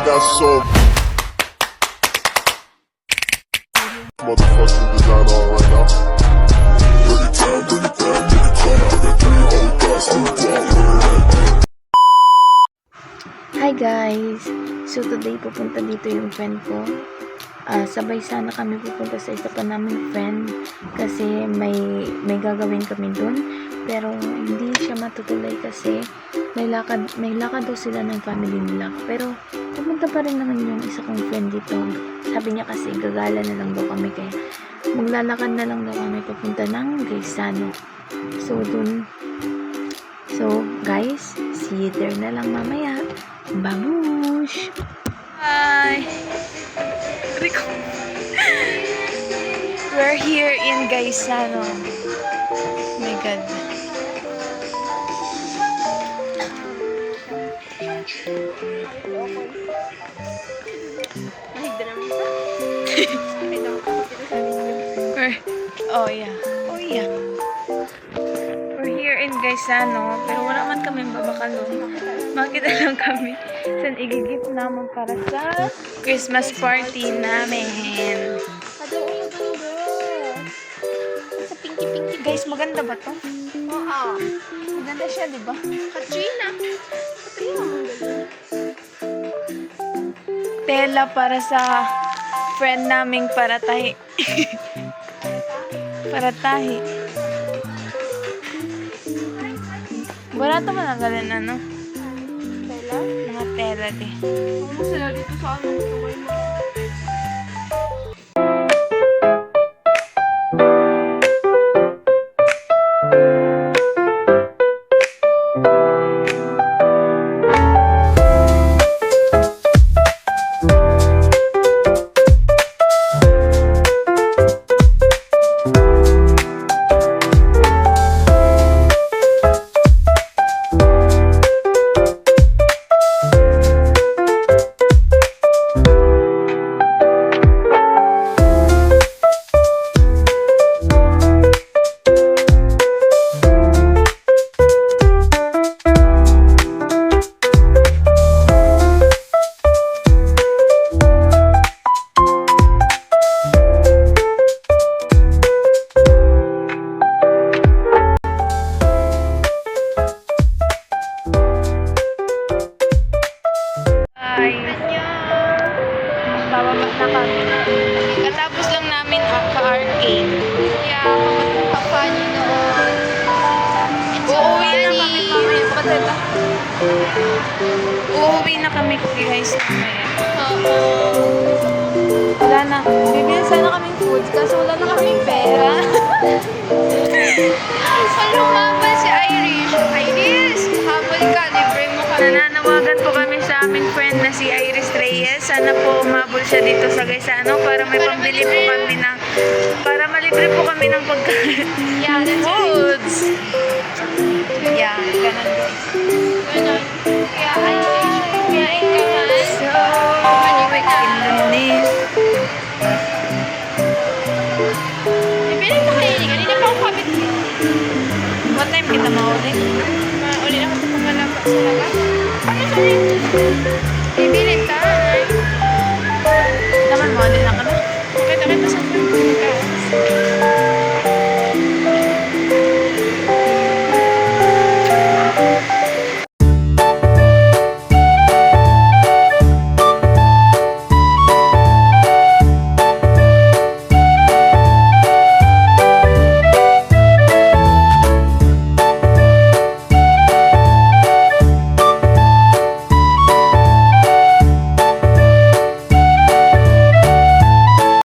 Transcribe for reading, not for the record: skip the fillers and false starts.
got so motherfucking design on right now. Bring it down, bring it down, bring it down. I got 3 old guys to walk. Hi guys! So today pupunta dito yung friend ko. Sabay sana kami pupunta sa isa pa naming friend kasi may gagawin kami dun. Pero hindi siya matutuloy kasi may lakad daw sila ng family nila. Pero pupunta pa rin naman yung isa kong friend dito. Sabi niya kasi gagala na lang daw kami kaya maglalakad na lang daw kami papunta ng Gaisano. So guys, see you there na lang mamaya. Babush! Hi! We're here in Gaisano. Oh my God. We're here in Gaisano, pero wala man kami babakalong. Makita lang kami saan igigip namin para sa Christmas party namin. Sa pinky-pinky. Guys, maganda ba to? Oo. Maganda siya, di ba? Katrina. Tela para sa friend naming paratahi. Paratahi. Barato man ang galing ano? Tela? Mga tela di. Ano sila dito sa ano? Bababa na kami. Katapos lang namin ka-arcade. Yeah, kapani noon. Uuwi na kami mamaya. Patata. Uuwi na kami guys mamaya. Wala na. Bibili sana kaming foods kasi wala na kaming pera. Lumabas si Irish. Iris, habol ka. Libre mo ka. Nananawagan po kami sa aming friend na si Iris Reyes. Sana po umabol siya dito sa Gaisano para may pambili po kami ng malibre po kami ng pagkain. Yeah, that's Foods. Yeah, ganun guys. Ganun. Kaya Irish, kumain ka man. So, week in Lunis. Bibili mo kayo. Kanina pa ako kabit. What time kita mauli? Mauli na ako sa pangalapa sa labas. Ano sorry? Bibili